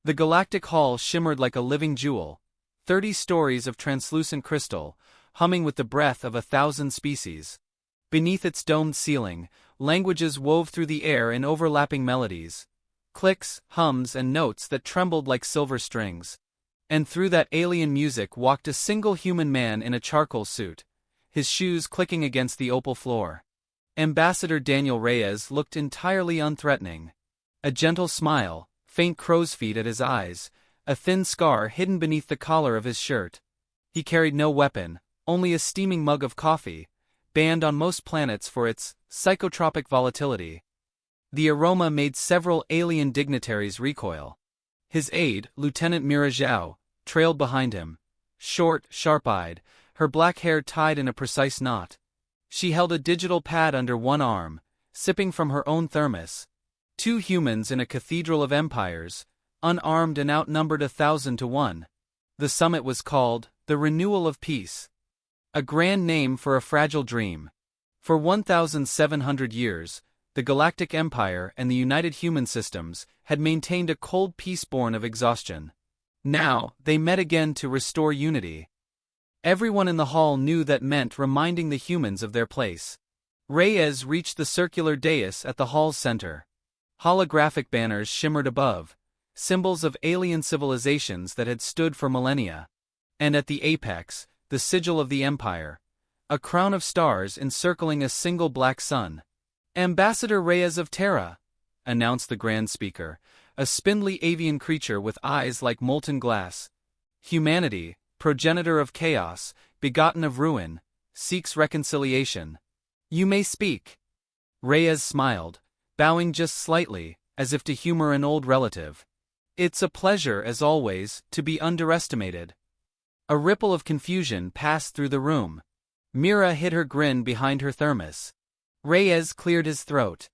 The galactic hall shimmered like a living jewel, 30 stories of translucent crystal, humming with the breath of 1,000 species. Beneath its domed ceiling, languages wove through the air in overlapping melodies, clicks, hums, and notes that trembled like silver strings. And through that alien music walked a single human man in a charcoal suit, his shoes clicking against the opal floor. Ambassador Daniel Reyes looked entirely unthreatening. A gentle smile, faint crow's feet at his eyes, a thin scar hidden beneath the collar of his shirt. He carried no weapon, only a steaming mug of coffee, banned on most planets for its psychotropic volatility. The aroma made several alien dignitaries recoil. His aide, Lieutenant Mira Zhao, trailed behind him, short, sharp-eyed, her black hair tied in a precise knot. She held a digital pad under one arm, sipping from her own thermos. Two humans in a cathedral of empires, unarmed and outnumbered 1,000 to 1. The summit was called the Renewal of Peace. A grand name for a fragile dream. For 1,700 years, the Galactic Empire and the United Human Systems had maintained a cold peace born of exhaustion. Now, they met again to restore unity. Everyone in the hall knew that meant reminding the humans of their place. Reyes reached the circular dais at the hall's center. Holographic banners shimmered above, symbols of alien civilizations that had stood for millennia. And at the apex, the sigil of the Empire, a crown of stars encircling a single black sun. Ambassador Reyes of Terra, announced the Grand Speaker, a spindly avian creature with eyes like molten glass. Humanity, progenitor of chaos, begotten of ruin, seeks reconciliation. You may speak. Reyes smiled, bowing just slightly, as if to humor an old relative. It's a pleasure, as always, to be underestimated. A ripple of confusion passed through the room. Mira hid her grin behind her thermos. Reyes cleared his throat.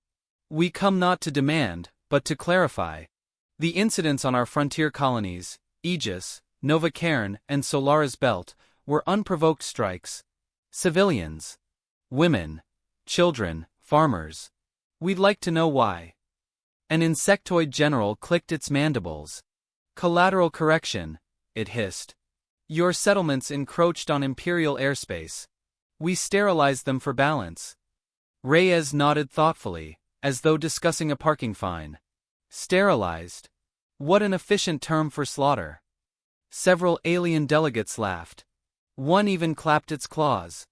We come not to demand, but to clarify. The incidents on our frontier colonies, Aegis, Nova Cairn, and Solaris Belt, were unprovoked strikes. Civilians. Women. Children, farmers. We'd like to know why. An insectoid general clicked its mandibles. Collateral correction, it hissed. Your settlements encroached on Imperial airspace. We sterilized them for balance. Reyes nodded thoughtfully, as though discussing a parking fine. Sterilized? What an efficient term for slaughter. Several alien delegates laughed. One even clapped its claws.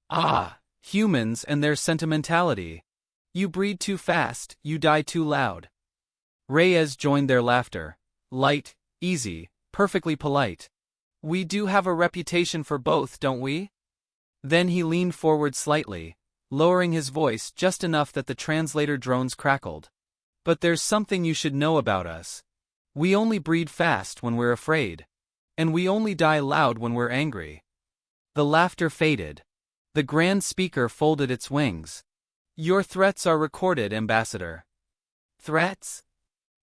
Ah, humans and their sentimentality. You breed too fast, you die too loud. Reyes joined their laughter. Light, easy, perfectly polite. We do have a reputation for both, don't we? Then he leaned forward slightly, lowering his voice just enough that the translator drones crackled. But there's something you should know about us. We only breed fast when we're afraid. And we only die loud when we're angry. The laughter faded. The Grand Speaker folded its wings. Your threats are recorded, Ambassador. Threats?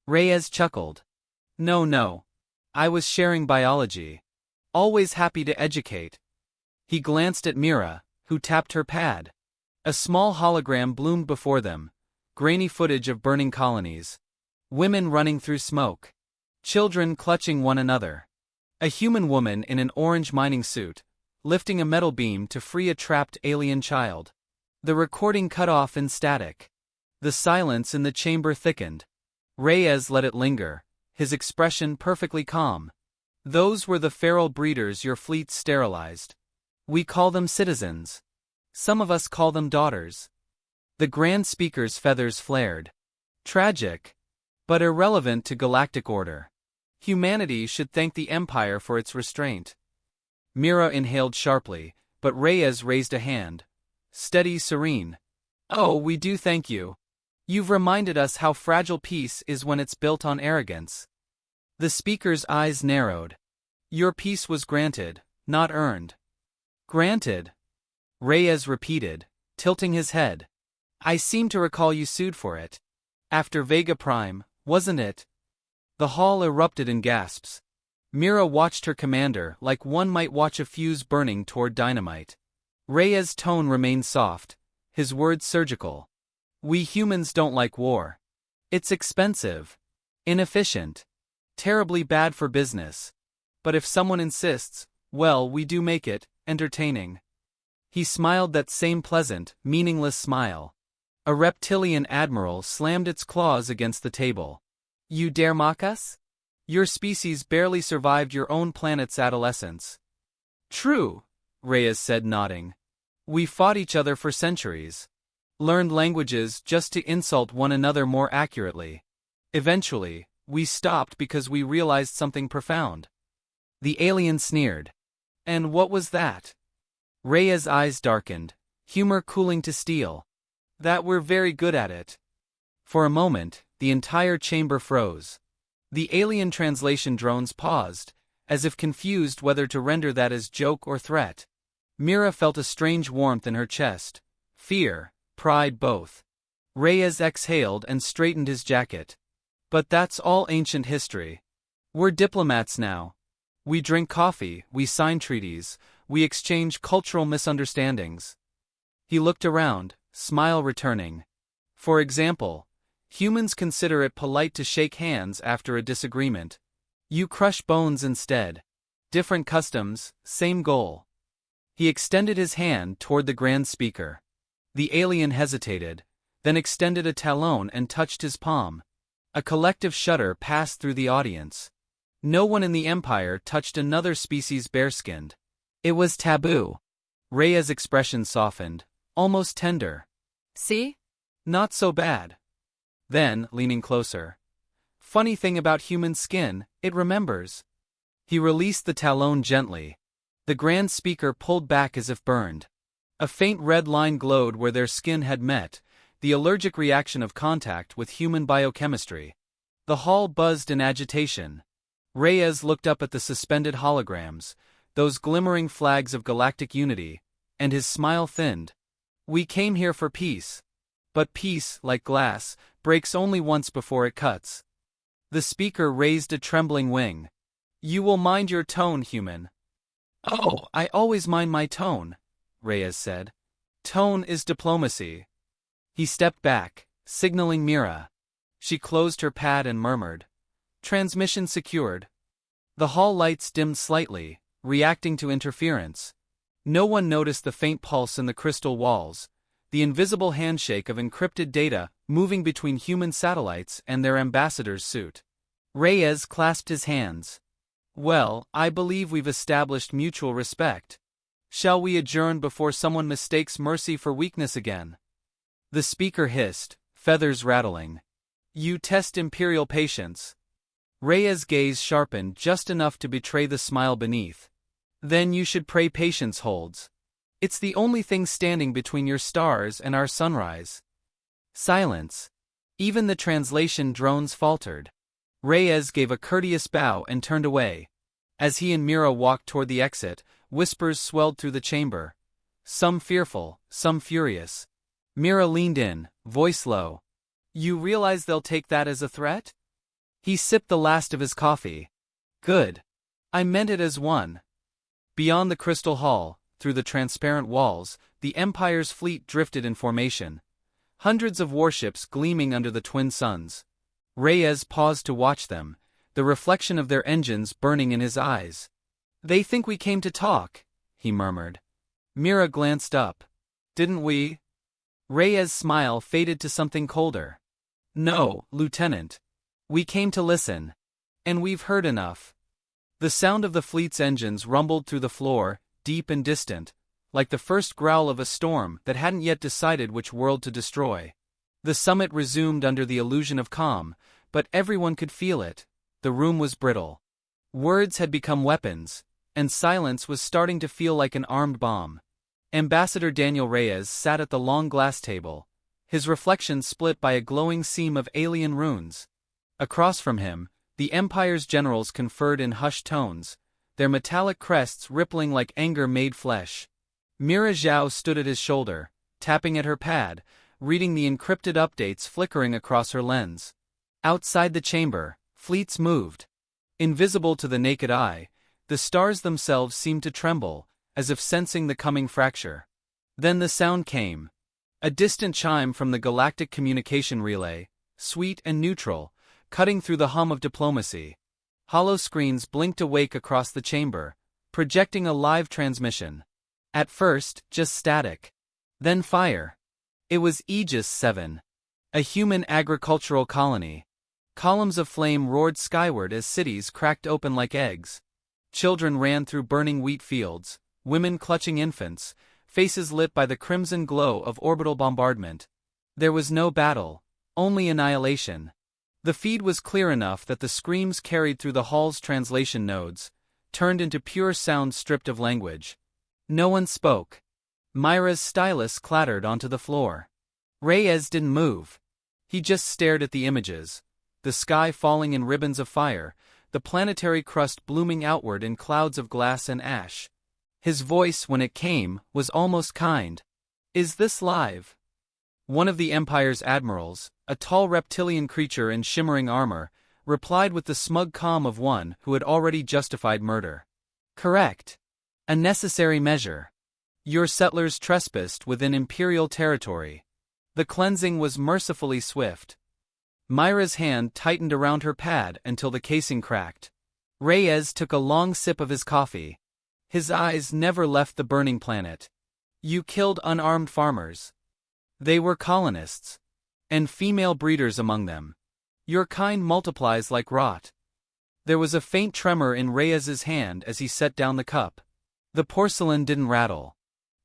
Reyes chuckled. No. I was sharing biology. Always happy to educate. He glanced at Mira, who tapped her pad. A small hologram bloomed before them, grainy footage of burning colonies. Women running through smoke. Children clutching one another. A human woman in an orange mining suit, lifting a metal beam to free a trapped alien child. The recording cut off in static. The silence in the chamber thickened. Reyes let it linger, his expression perfectly calm. Those were the feral breeders your fleet sterilized. We call them citizens. Some of us call them daughters. The Grand Speaker's feathers flared. Tragic, but irrelevant to galactic order. Humanity should thank the Empire for its restraint. Mira inhaled sharply, but Reyes raised a hand. Steady, serene. Oh, we do thank you. You've reminded us how fragile peace is when it's built on arrogance. The speaker's eyes narrowed. Your peace was granted, not earned. Granted? Reyes repeated, tilting his head. I seem to recall you sued for it. After Vega Prime, wasn't it? The hall erupted in gasps. Mira watched her commander like one might watch a fuse burning toward dynamite. Reyes' tone remained soft, his words surgical. We humans don't like war. It's expensive. Inefficient. Terribly bad for business. But if someone insists, well, we do make it entertaining. He smiled that same pleasant, meaningless smile. A reptilian admiral slammed its claws against the table. You dare mock us? Your species barely survived your own planet's adolescence. True, Reyes said, nodding. We fought each other for centuries. Learned languages just to insult one another more accurately. Eventually, we stopped because we realized something profound. The alien sneered. And what was that? Reyes' eyes darkened, humor cooling to steel. That we're very good at it. For a moment, the entire chamber froze. The alien translation drones paused, as if confused whether to render that as joke or threat. Mira felt a strange warmth in her chest. Fear, pride both. Reyes exhaled and straightened his jacket. But that's all ancient history. We're diplomats now. We drink coffee, we sign treaties, we exchange cultural misunderstandings. He looked around, smile returning. For example, humans consider it polite to shake hands after a disagreement. You crush bones instead. Different customs, same goal. He extended his hand toward the Grand Speaker. The alien hesitated, then extended a talon and touched his palm. A collective shudder passed through the audience. No one in the Empire touched another species bare-skinned. It was taboo. Rhea's expression softened, almost tender. See? Not so bad. Then, leaning closer. Funny thing about human skin, it remembers. He released the talon gently. The Grand Speaker pulled back as if burned. A faint red line glowed where their skin had met, the allergic reaction of contact with human biochemistry. The hall buzzed in agitation. Reyes looked up at the suspended holograms, those glimmering flags of galactic unity, and his smile thinned. We came here for peace. But peace, like glass, breaks only once before it cuts. The speaker raised a trembling wing. You will mind your tone, human. Oh, I always mind my tone, Reyes said. Tone is diplomacy. He stepped back, signaling Mira. She closed her pad and murmured. Transmission secured. The hall lights dimmed slightly, reacting to interference. No one noticed the faint pulse in the crystal walls, the invisible handshake of encrypted data moving between human satellites and their ambassador's suit. Reyes clasped his hands. Well, I believe we've established mutual respect. Shall we adjourn before someone mistakes mercy for weakness again? The speaker hissed, feathers rattling. You test imperial patience. Reyes' gaze sharpened just enough to betray the smile beneath. Then you should pray patience holds. It's the only thing standing between your stars and our sunrise. Silence. Even the translation drones faltered. Reyes gave a courteous bow and turned away. As he and Mira walked toward the exit, whispers swelled through the chamber. Some fearful, some furious. Mira leaned in, voice low. You realize they'll take that as a threat? He sipped the last of his coffee. Good. I meant it as one. Beyond the crystal hall, through the transparent walls, the Empire's fleet drifted in formation. Hundreds of warships gleaming under the twin suns. Reyes paused to watch them, the reflection of their engines burning in his eyes. They think we came to talk, he murmured. Mira glanced up. Didn't we? Reyes' smile faded to something colder. No, Lieutenant. We came to listen. And we've heard enough. The sound of the fleet's engines rumbled through the floor, deep and distant, like the first growl of a storm that hadn't yet decided which world to destroy. The summit resumed under the illusion of calm, but everyone could feel it. The room was brittle. Words had become weapons, and silence was starting to feel like an armed bomb. Ambassador Daniel Reyes sat at the long glass table, his reflection split by a glowing seam of alien runes. Across from him, the Empire's generals conferred in hushed tones, their metallic crests rippling like anger-made flesh. Mira Zhao stood at his shoulder, tapping at her pad, reading the encrypted updates flickering across her lens. Outside the chamber, fleets moved. Invisible to the naked eye, the stars themselves seemed to tremble, as if sensing the coming fracture. Then the sound came. A distant chime from the Galactic communication relay, sweet and neutral, cutting through the hum of diplomacy. Hollow screens blinked awake across the chamber, projecting a live transmission. At first, just static. Then fire. It was Aegis 7. A human agricultural colony. Columns of flame roared skyward as cities cracked open like eggs. Children ran through burning wheat fields, women clutching infants, faces lit by the crimson glow of orbital bombardment. There was no battle, only annihilation. The feed was clear enough that the screams carried through the hall's translation nodes, turned into pure sound stripped of language. No one spoke. Myra's stylus clattered onto the floor. Reyes didn't move. He just stared at the images, the sky falling in ribbons of fire, the planetary crust blooming outward in clouds of glass and ash. His voice, when it came, was almost kind. "Is this live?" One of the Empire's admirals, a tall reptilian creature in shimmering armor, replied with the smug calm of one who had already justified murder. "Correct. A necessary measure. Your settlers trespassed within Imperial territory." The cleansing was mercifully swift. Myra's hand tightened around her pad until the casing cracked. Reyes took a long sip of his coffee. His eyes never left the burning planet. "You killed unarmed farmers. They were colonists. And female breeders among them. Your kind multiplies like rot." There was a faint tremor in Reyes's hand as he set down the cup. The porcelain didn't rattle.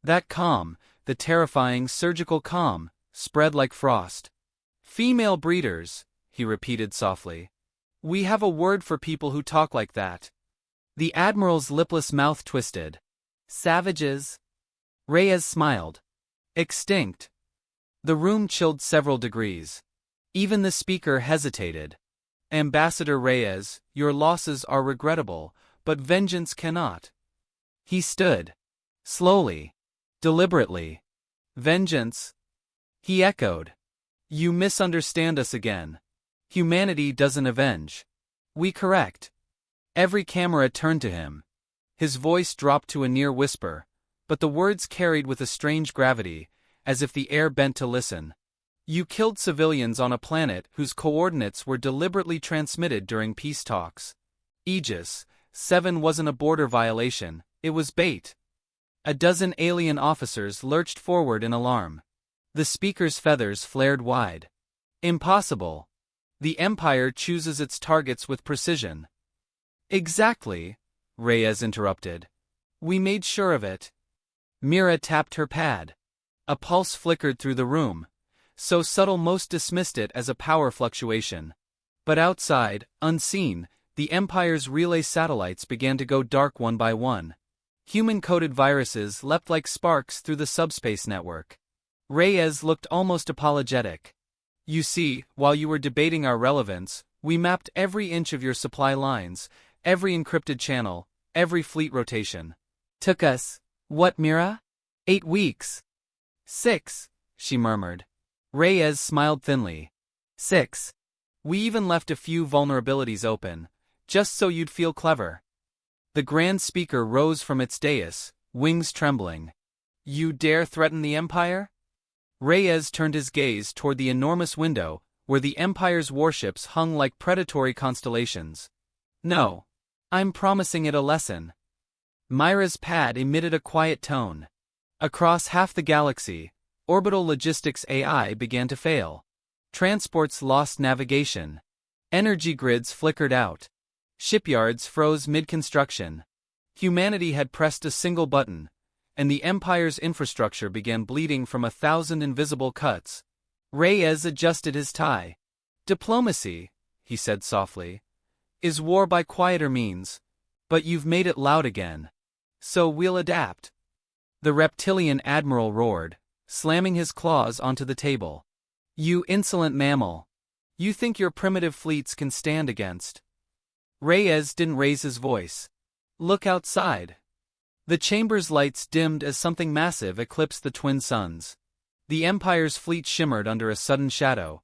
That calm, the terrifying surgical calm, spread like frost. "Female breeders," he repeated softly. "We have a word for people who talk like that." The Admiral's lipless mouth twisted. "Savages." Reyes smiled. "Extinct." The room chilled several degrees. Even the speaker hesitated. "Ambassador Reyes, your losses are regrettable, but vengeance cannot." He stood. Slowly. Deliberately. "Vengeance?" He echoed. "You misunderstand us again. Humanity doesn't avenge. We correct." Every camera turned to him. His voice dropped to a near whisper, but the words carried with a strange gravity, as if the air bent to listen. "You killed civilians on a planet whose coordinates were deliberately transmitted during peace talks. Aegis 7 wasn't a border violation, it was bait." A dozen alien officers lurched forward in alarm. The speaker's feathers flared wide. "Impossible. The Empire chooses its targets with precision." "Exactly," Reyes interrupted. "We made sure of it." Mira tapped her pad. A pulse flickered through the room, so subtle most dismissed it as a power fluctuation. But outside, unseen, the Empire's relay satellites began to go dark one by one. Human-coded viruses leapt like sparks through the subspace network. Reyes looked almost apologetic. "You see, while you were debating our relevance, we mapped every inch of your supply lines, every encrypted channel, every fleet rotation. Took us, what, Mira? 8 weeks. 6, she murmured. Reyes smiled thinly. 6. We even left a few vulnerabilities open, just so you'd feel clever." The Grand Speaker rose from its dais, wings trembling. "You dare threaten the Empire?" Reyes turned his gaze toward the enormous window, where the Empire's warships hung like predatory constellations. "No. I'm promising it a lesson." Myra's pad emitted a quiet tone. Across half the galaxy, orbital logistics AI began to fail. Transports lost navigation. Energy grids flickered out. Shipyards froze mid-construction. Humanity had pressed a single button, and the Empire's infrastructure began bleeding from 1,000 invisible cuts. Reyes adjusted his tie. "Diplomacy," he said softly, "is war by quieter means, but you've made it loud again. So we'll adapt." The reptilian admiral roared, slamming his claws onto the table. "You insolent mammal. You think your primitive fleets can stand against?" Reyes didn't raise his voice. "Look outside." The chamber's lights dimmed as something massive eclipsed the twin suns. The Empire's fleet shimmered under a sudden shadow.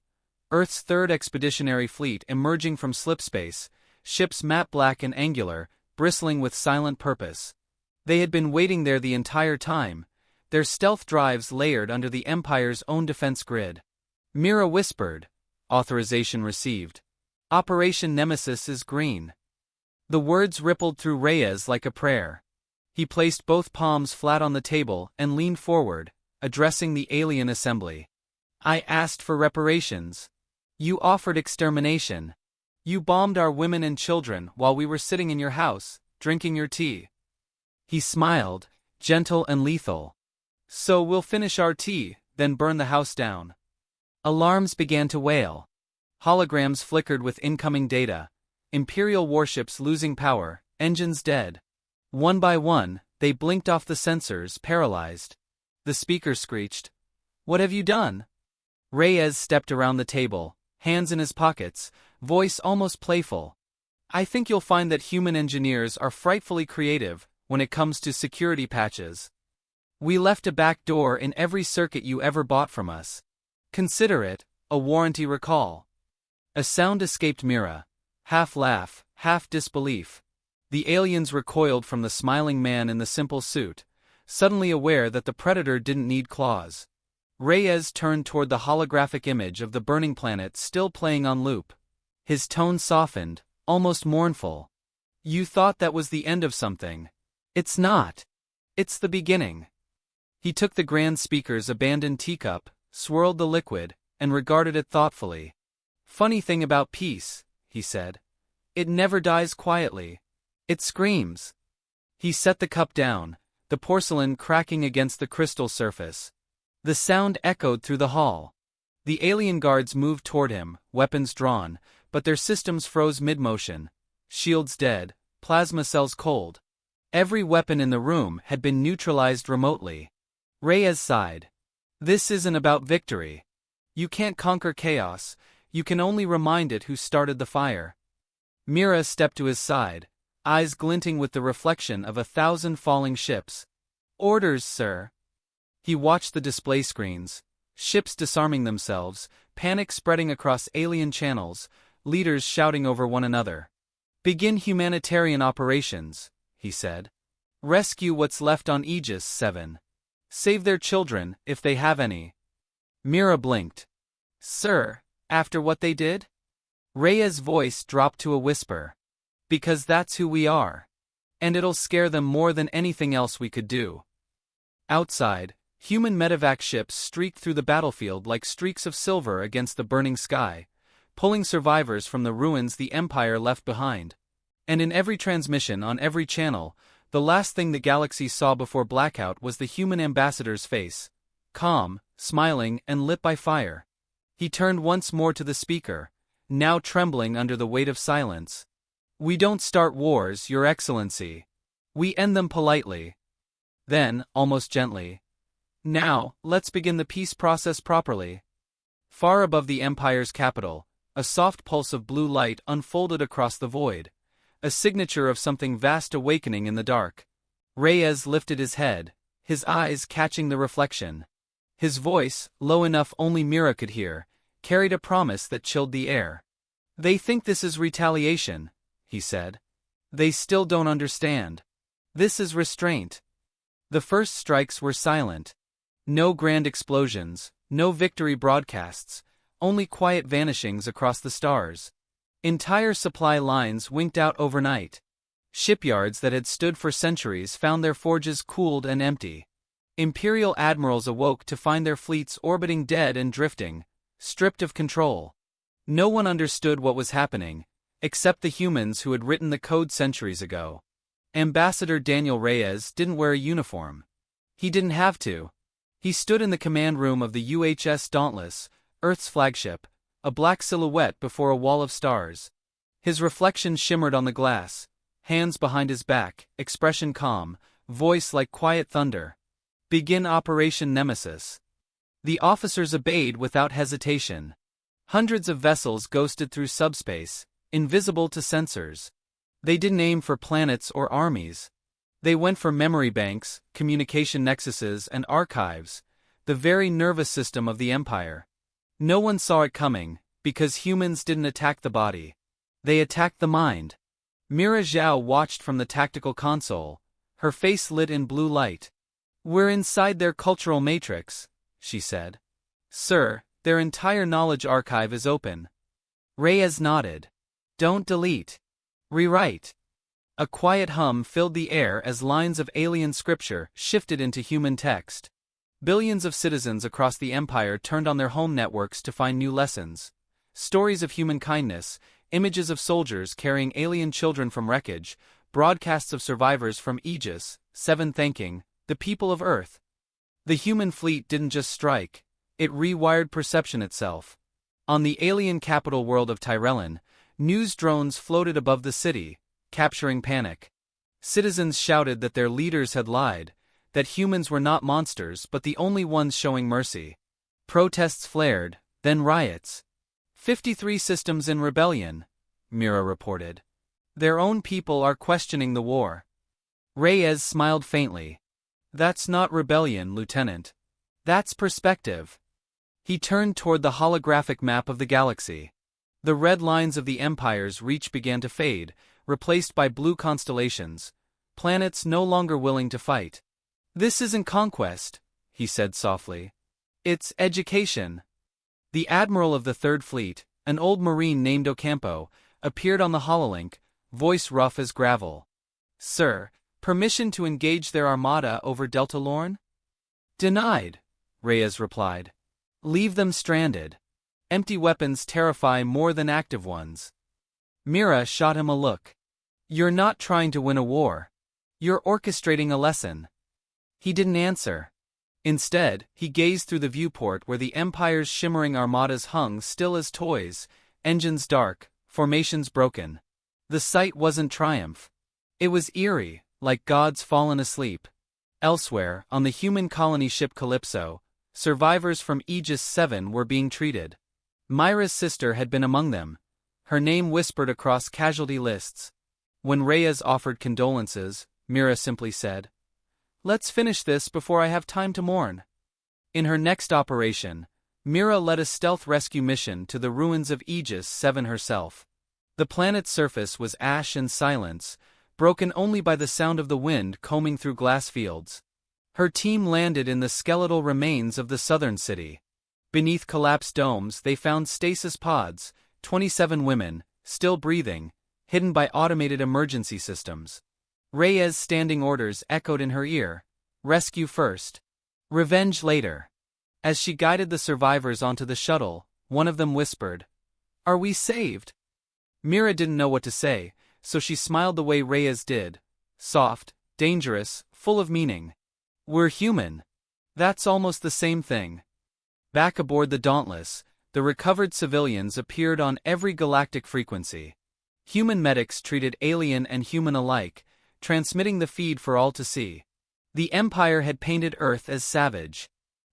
Earth's third expeditionary fleet emerging from slipspace, ships matte black and angular, bristling with silent purpose. They had been waiting there the entire time, their stealth drives layered under the Empire's own defense grid. Mira whispered. Authorization received. Operation Nemesis is green. The words rippled through Reyes like a prayer. He placed both palms flat on the table and leaned forward, addressing the alien assembly. I asked for reparations. You offered extermination. You bombed our women and children while we were sitting in your house, drinking your tea. He smiled, gentle and lethal. So we'll finish our tea, then burn the house down. Alarms began to wail. Holograms flickered with incoming data. Imperial warships losing power, engines dead. One by one, they blinked off the sensors, paralyzed. The speaker screeched, "What have you done?" Reyes stepped around the table, hands in his pockets, voice almost playful. I think you'll find that human engineers are frightfully creative when it comes to security patches. We left a back door in every circuit you ever bought from us. Consider it a warranty recall. A sound escaped Mira, half laugh, half disbelief. The aliens recoiled from the smiling man in the simple suit, suddenly aware that the predator didn't need claws. Reyes turned toward the holographic image of the burning planet still playing on loop. His tone softened, almost mournful. You thought that was the end of something. It's not. It's the beginning. He took the grand speaker's abandoned teacup, swirled the liquid, and regarded it thoughtfully. Funny thing about peace, he said. It never dies quietly. It screams. He set the cup down, the porcelain cracking against the crystal surface. The sound echoed through the hall. The alien guards moved toward him, weapons drawn, but their systems froze mid-motion. Shields dead, plasma cells cold. Every weapon in the room had been neutralized remotely. Reyes sighed. This isn't about victory. You can't conquer chaos, you can only remind it who started the fire. Mira stepped to his side, eyes glinting with the reflection of 1,000 falling ships. Orders, sir. He watched the display screens, ships disarming themselves, panic spreading across alien channels, leaders shouting over one another. Begin humanitarian operations, he said. Rescue what's left on Aegis 7. Save their children, if they have any. Mira blinked. Sir, after what they did? Reyes' voice dropped to a whisper. Because that's who we are. And it'll scare them more than anything else we could do. Outside, human medevac ships streaked through the battlefield like streaks of silver against the burning sky, pulling survivors from the ruins the Empire left behind. And in every transmission on every channel, the last thing the galaxy saw before blackout was the human ambassador's face, calm, smiling, and lit by fire. He turned once more to the speaker, now trembling under the weight of silence. We don't start wars, Your Excellency. We end them politely. Then, almost gently, now, let's begin the peace process properly. Far above the Empire's capital, a soft pulse of blue light unfolded across the void, a signature of something vast awakening in the dark. Reyes lifted his head, his eyes catching the reflection. His voice, low enough only Mira could hear, carried a promise that chilled the air. They think this is retaliation, he said. They still don't understand. This is restraint. The first strikes were silent. No grand explosions, no victory broadcasts, only quiet vanishings across the stars. Entire supply lines winked out overnight. Shipyards that had stood for centuries found their forges cooled and empty. Imperial admirals awoke to find their fleets orbiting dead and drifting, stripped of control. No one understood what was happening, except the humans who had written the code centuries ago. Ambassador Daniel Reyes didn't wear a uniform. He didn't have to. He stood in the command room of the UHS Dauntless, Earth's flagship, a black silhouette before a wall of stars. His reflection shimmered on the glass, hands behind his back, expression calm, voice like quiet thunder. Begin Operation Nemesis. The officers obeyed without hesitation. Hundreds of vessels ghosted through subspace, invisible to sensors. They didn't aim for planets or armies. They went for memory banks, communication nexuses, and archives, the very nervous system of the Empire. No one saw it coming, because humans didn't attack the body. They attacked the mind. Mira Zhao watched from the tactical console, her face lit in blue light. We're inside their cultural matrix, she said. Sir, their entire knowledge archive is open. Reyes nodded. Don't delete. Rewrite. A quiet hum filled the air as lines of alien scripture shifted into human text. Billions of citizens across the empire turned on their home networks to find new lessons. Stories of human kindness, images of soldiers carrying alien children from wreckage, broadcasts of survivors from Aegis 7 thanking the people of Earth. The human fleet didn't just strike, it rewired perception itself. On the alien capital world of Tyrellin, news drones floated above the city, capturing panic. Citizens shouted that their leaders had lied, that humans were not monsters but the only ones showing mercy. Protests flared, then riots. 53 systems in rebellion, Mira reported. Their own people are questioning the war. Reyes smiled faintly. That's not rebellion, Lieutenant. That's perspective. He turned toward the holographic map of the galaxy. The red lines of the Empire's reach began to fade, replaced by blue constellations, planets no longer willing to fight. This isn't conquest, he said softly. It's education. The admiral of the Third Fleet, an old marine named Ocampo, appeared on the hololink, voice rough as gravel. Sir, permission to engage their armada over Delta Lorne? Denied, Reyes replied. Leave them stranded. Empty weapons terrify more than active ones. Mira shot him a look. You're not trying to win a war. You're orchestrating a lesson. He didn't answer. Instead, he gazed through the viewport where the Empire's shimmering armadas hung still as toys, engines dark, formations broken. The sight wasn't triumph. It was eerie, like gods fallen asleep. Elsewhere, on the human colony ship Calypso, survivors from Aegis 7 were being treated. Myra's sister had been among them, her name whispered across casualty lists. When Reyes offered condolences, Mira simply said, Let's finish this before I have time to mourn. In her next operation, Mira led a stealth rescue mission to the ruins of Aegis 7 herself. The planet's surface was ash and silence, broken only by the sound of the wind combing through glass fields. Her team landed in the skeletal remains of the southern city. Beneath collapsed domes they found stasis pods, 27 women, still breathing, hidden by automated emergency systems. Reyes' standing orders echoed in her ear, rescue first, revenge later. As she guided the survivors onto the shuttle, one of them whispered, Are we saved? Mira didn't know what to say, so she smiled the way Reyes did, soft, dangerous, full of meaning. We're human. That's almost the same thing. Back aboard the Dauntless, the recovered civilians appeared on every galactic frequency. Human medics treated alien and human alike, transmitting the feed for all to see. The Empire had painted Earth as savage.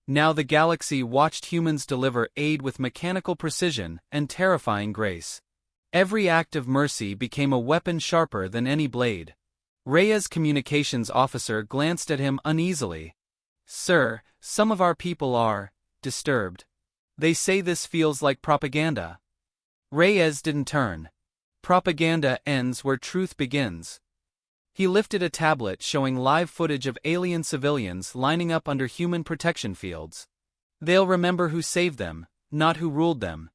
Now the galaxy watched humans deliver aid with mechanical precision and terrifying grace. Every act of mercy became a weapon sharper than any blade. Reyes' communications officer glanced at him uneasily. Sir, some of our people are disturbed. They say this feels like propaganda. Reyes didn't turn. Propaganda ends where truth begins. He lifted a tablet showing live footage of alien civilians lining up under human protection fields. They'll remember who saved them, not who ruled them.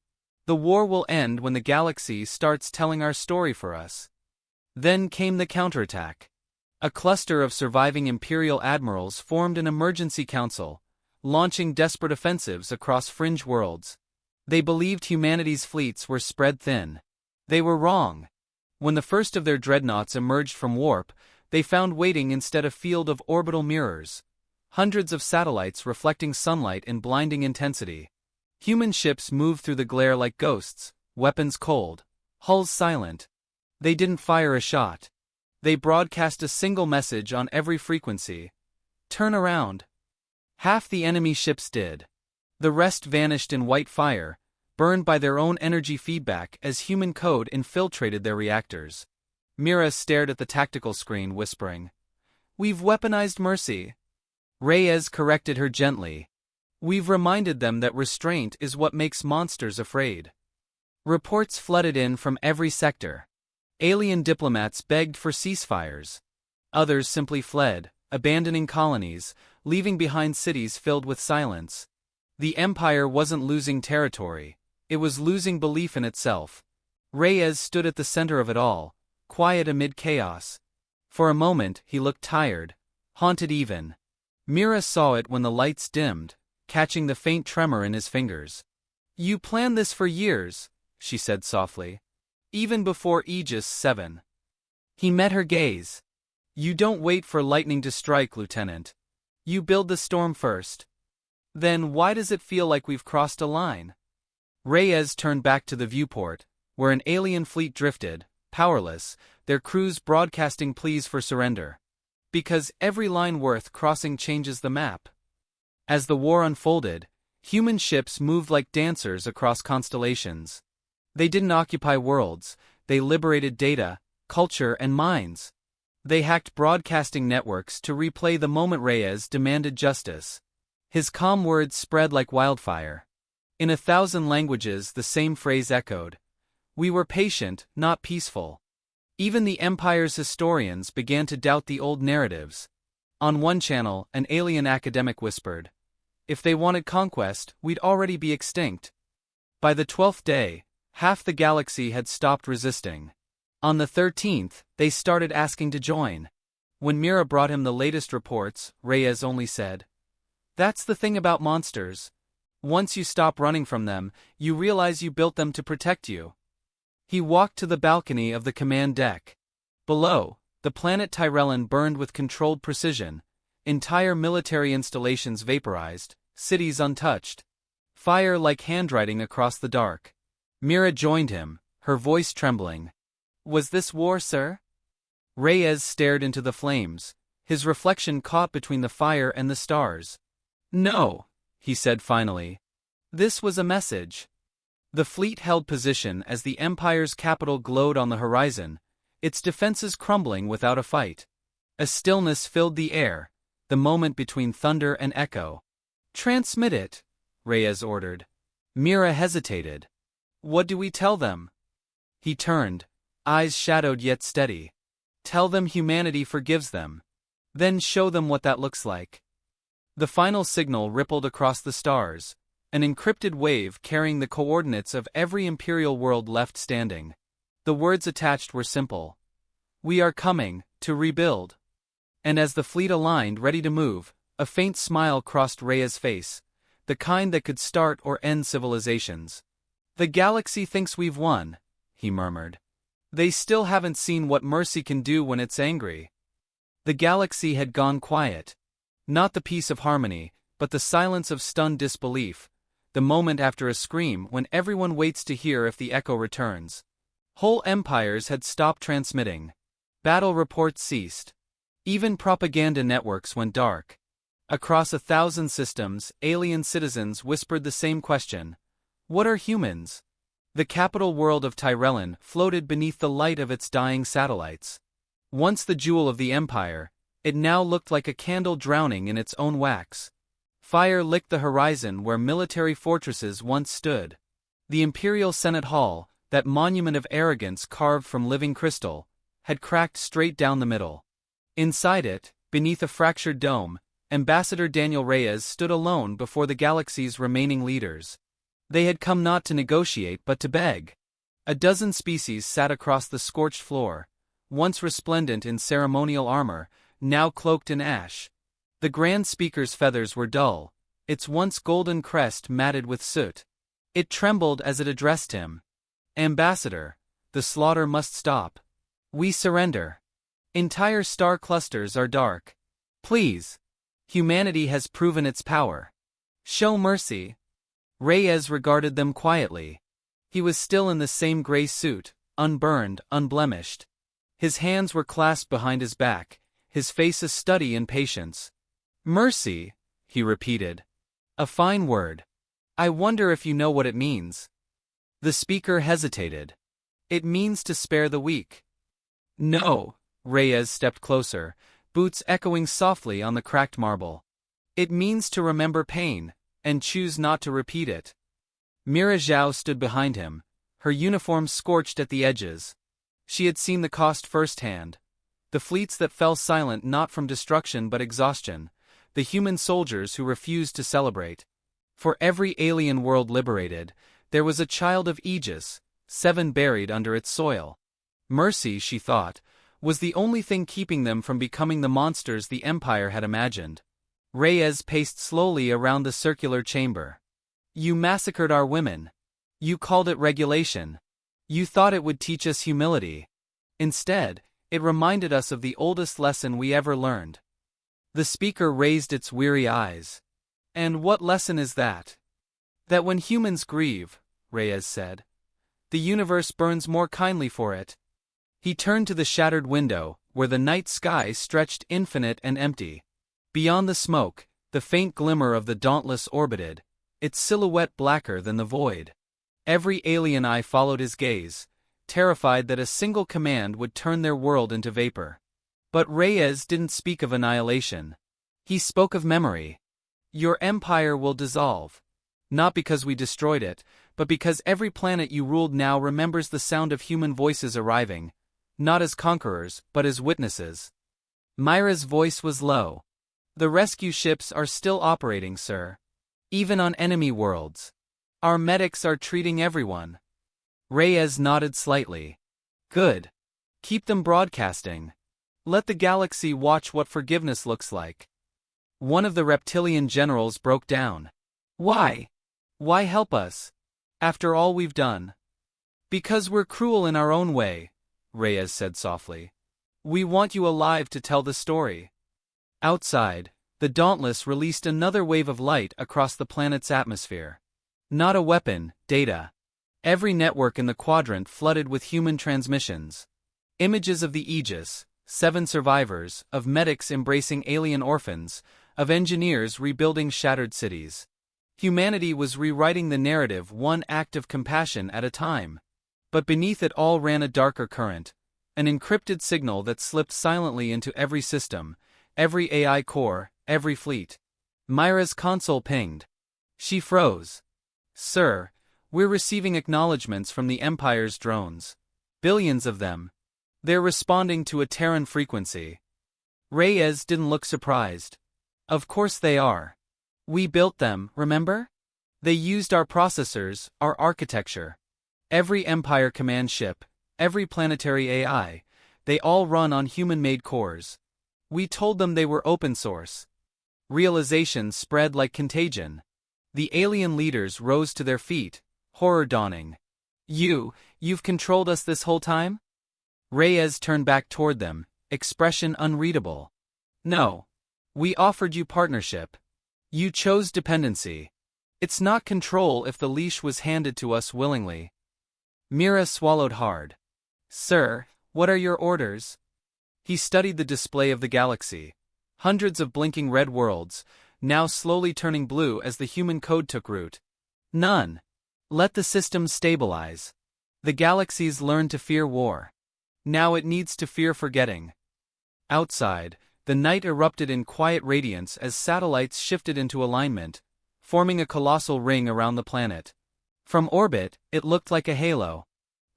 The war will end when the galaxy starts telling our story for us. Then came the counterattack. A cluster of surviving Imperial admirals formed an emergency council, launching desperate offensives across fringe worlds. They believed humanity's fleets were spread thin. They were wrong. When the first of their dreadnoughts emerged from warp, they found waiting instead a field of orbital mirrors. Hundreds of satellites reflecting sunlight in blinding intensity. Human ships moved through the glare like ghosts, weapons cold, hulls silent. They didn't fire a shot. They broadcast a single message on every frequency. Turn around. Half the enemy ships did. The rest vanished in white fire, burned by their own energy feedback as human code infiltrated their reactors. Mira stared at the tactical screen, whispering, We've weaponized mercy. Reyes corrected her gently. We've reminded them that restraint is what makes monsters afraid. Reports flooded in from every sector. Alien diplomats begged for ceasefires. Others simply fled, abandoning colonies, leaving behind cities filled with silence. The Empire wasn't losing territory. It was losing belief in itself. Reyes stood at the center of it all, quiet amid chaos, For a moment he looked tired, haunted even. Mira saw it when the lights dimmed, catching the faint tremor in his fingers. "You planned this for years," she said softly. "Even before Aegis 7. He met her gaze. "You don't wait for lightning to strike, Lieutenant. You build the storm first. Then why does it feel like we've crossed a line?" Reyes turned back to the viewport, where an alien fleet drifted, powerless, their crews broadcasting pleas for surrender. Because every line worth crossing changes the map. As the war unfolded, human ships moved like dancers across constellations. They didn't occupy worlds, they liberated data, culture, and minds. They hacked broadcasting networks to replay the moment Reyes demanded justice. His calm words spread like wildfire. In 1,000 languages the same phrase echoed. We were patient, not peaceful. Even the Empire's historians began to doubt the old narratives. On one channel, an alien academic whispered, "If they wanted conquest, we'd already be extinct." By the 12th day, half the galaxy had stopped resisting. On the 13th, they started asking to join. When Mira brought him the latest reports, Reyes only said, "That's the thing about monsters. Once you stop running from them, you realize you built them to protect you." He walked to the balcony of the command deck. Below, the planet Tyrellin burned with controlled precision, entire military installations vaporized, cities untouched. Fire like handwriting across the dark. Mira joined him, her voice trembling. "Was this war, sir?" Reyes stared into the flames, his reflection caught between the fire and the stars. "No," he said finally. "This was a message." The fleet held position as the Empire's capital glowed on the horizon, its defenses crumbling without a fight. A stillness filled the air, the moment between thunder and echo. "Transmit it," Reyes ordered. Mira hesitated. "What do we tell them?" He turned, eyes shadowed yet steady. "Tell them humanity forgives them. Then show them what that looks like." The final signal rippled across the stars, an encrypted wave carrying the coordinates of every Imperial world left standing. The words attached were simple. "We are coming, to rebuild." And as the fleet aligned ready to move, a faint smile crossed Rhea's face, the kind that could start or end civilizations. "The galaxy thinks we've won," he murmured. "They still haven't seen what mercy can do when it's angry." The galaxy had gone quiet. Not the peace of harmony, but the silence of stunned disbelief, the moment after a scream when everyone waits to hear if the echo returns. Whole empires had stopped transmitting. Battle reports ceased. Even propaganda networks went dark. Across 1,000 systems, alien citizens whispered the same question. What are humans? The capital world of Tyrellin floated beneath the light of its dying satellites. Once the jewel of the Empire, it now looked like a candle drowning in its own wax. Fire licked the horizon where military fortresses once stood. The Imperial Senate Hall, that monument of arrogance carved from living crystal, had cracked straight down the middle. Inside it, beneath a fractured dome, Ambassador Daniel Reyes stood alone before the galaxy's remaining leaders. They had come not to negotiate but to beg. A dozen species sat across the scorched floor, once resplendent in ceremonial armor, now cloaked in ash. The Grand Speaker's feathers were dull, its once golden crest matted with soot. It trembled as it addressed him. "Ambassador, the slaughter must stop. We surrender. Entire star clusters are dark. Please. Humanity has proven its power. Show mercy." Reyes regarded them quietly. He was still in the same gray suit, unburned, unblemished. His hands were clasped behind his back, his face a study in patience. "Mercy," he repeated. "A fine word. I wonder if you know what it means." The speaker hesitated. "It means to spare the weak." "No." Reyes stepped closer, boots echoing softly on the cracked marble. "It means to remember pain, and choose not to repeat it." Mira Zhao stood behind him, her uniform scorched at the edges. She had seen the cost firsthand. The fleets that fell silent not from destruction but exhaustion, the human soldiers who refused to celebrate. For every alien world liberated, there was a child of Aegis, 7 buried under its soil. Mercy, she thought, was the only thing keeping them from becoming the monsters the Empire had imagined. Reyes paced slowly around the circular chamber. You massacred our women. You called it regulation. You thought it would teach us humility. Instead, it reminded us of the oldest lesson we ever learned. The speaker raised its weary eyes. And what lesson is that? That when humans grieve, Reyes said, the universe burns more kindly for it. He turned to the shattered window, where the night sky stretched infinite and empty. Beyond the smoke, the faint glimmer of the Dauntless orbited, its silhouette blacker than the void. Every alien eye followed his gaze, terrified that a single command would turn their world into vapor. But Reyes didn't speak of annihilation. He spoke of memory. Your empire will dissolve. Not because we destroyed it, but because every planet you ruled now remembers the sound of human voices arriving, not as conquerors, but as witnesses. Myra's voice was low. The rescue ships are still operating, sir. Even on enemy worlds. Our medics are treating everyone. Reyes nodded slightly. Good. Keep them broadcasting. Let the galaxy watch what forgiveness looks like. One of the reptilian generals broke down. Why? Why help us? After all we've done. Because we're cruel in our own way, Reyes said softly. We want you alive to tell the story. Outside, the Dauntless released another wave of light across the planet's atmosphere. Not a weapon, data. Every network in the quadrant flooded with human transmissions. Images of the Aegis, 7 survivors, of medics embracing alien orphans, of engineers rebuilding shattered cities. Humanity was rewriting the narrative one act of compassion at a time. But beneath it all ran a darker current, an encrypted signal that slipped silently into every system, every AI core, every fleet. Myra's console pinged. She froze. Sir, we're receiving acknowledgements from the Empire's drones. Billions of them. They're responding to a Terran frequency. Reyes didn't look surprised. Of course they are. We built them, remember? They used our processors, our architecture. Every Empire command ship, every planetary AI, they all run on human-made cores. We told them they were open source. Realization spread like contagion. The alien leaders rose to their feet, horror dawning. You've controlled us this whole time? Reyes turned back toward them, expression unreadable. No. We offered you partnership. You chose dependency. It's not control if the leash was handed to us willingly. Mira swallowed hard. Sir, what are your orders? He studied the display of the galaxy. Hundreds of blinking red worlds, now slowly turning blue as the human code took root. None. Let the system stabilize. The galaxies learned to fear war. Now it needs to fear forgetting. Outside, the night erupted in quiet radiance as satellites shifted into alignment, forming a colossal ring around the planet. From orbit, it looked like a halo.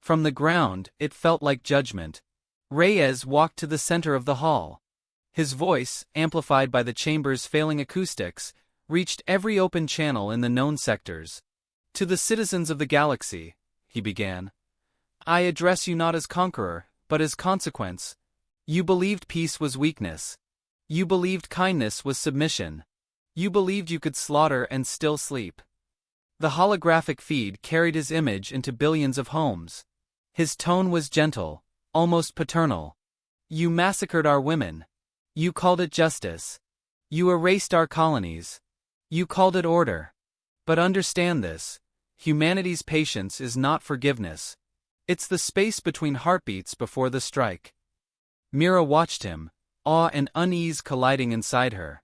From the ground, it felt like judgment. Reyes walked to the center of the hall. His voice, amplified by the chamber's failing acoustics, reached every open channel in the known sectors. To the citizens of the galaxy, he began. I address you not as conqueror, but as consequence. You believed peace was weakness. You believed kindness was submission. You believed you could slaughter and still sleep. The holographic feed carried his image into billions of homes. His tone was gentle, almost paternal. You massacred our women. You called it justice. You erased our colonies. You called it order. But understand this, humanity's patience is not forgiveness. It's the space between heartbeats before the strike. Mira watched him, awe and unease colliding inside her.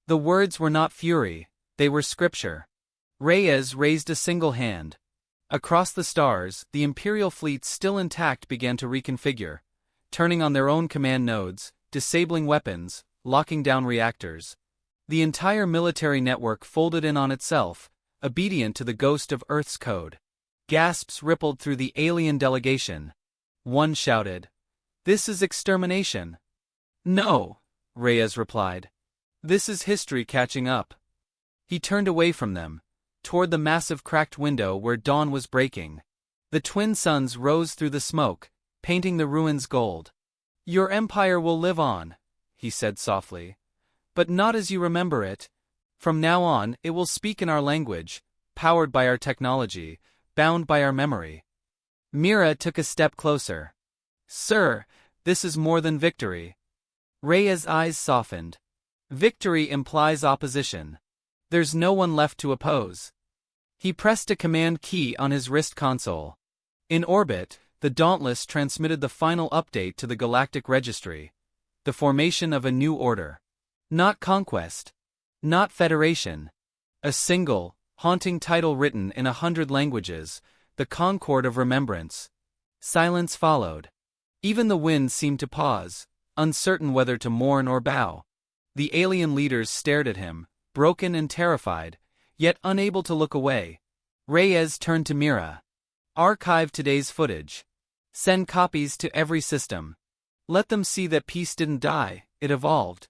The words were not fury, they were scripture. Reyes raised a single hand. Across the stars, the Imperial fleet still intact began to reconfigure, turning on their own command nodes, disabling weapons, locking down reactors. The entire military network folded in on itself, obedient to the ghost of Earth's code. Gasps rippled through the alien delegation. One shouted, "This is extermination." "No," Reyes replied. "This is history catching up." He turned away from them, toward the massive cracked window where dawn was breaking. The twin suns rose through the smoke, painting the ruins gold. Your empire will live on, he said softly. But not as you remember it. From now on, it will speak in our language, powered by our technology, bound by our memory. Mira took a step closer. Sir, this is more than victory. Rhea's eyes softened. Victory implies opposition. There's no one left to oppose. He pressed a command key on his wrist console. In orbit, the Dauntless transmitted the final update to the Galactic Registry. The formation of a new order. Not conquest. Not federation. A single, haunting title written in 100 languages, the Concord of Remembrance. Silence followed. Even the wind seemed to pause, uncertain whether to mourn or bow. The alien leaders stared at him, broken and terrified, yet unable to look away. Reyes turned to Mira. Archive today's footage. Send copies to every system. Let them see that peace didn't die, it evolved.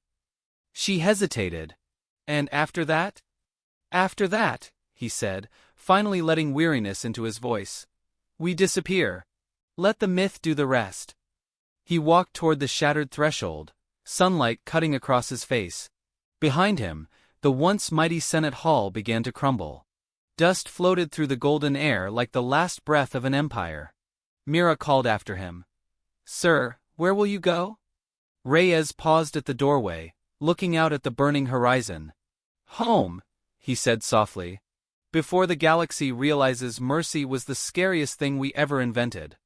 She hesitated. And after that? After that, he said, finally letting weariness into his voice. We disappear. Let the myth do the rest. He walked toward the shattered threshold, sunlight cutting across his face. Behind him, the once mighty Senate Hall began to crumble. Dust floated through the golden air like the last breath of an empire. Mira called after him. Sir, where will you go? Reyes paused at the doorway, looking out at the burning horizon. Home, he said softly. Before the galaxy realizes mercy was the scariest thing we ever invented.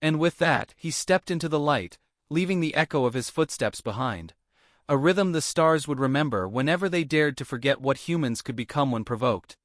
And with that, he stepped into the light, leaving the echo of his footsteps behind. A rhythm the stars would remember whenever they dared to forget what humans could become when provoked.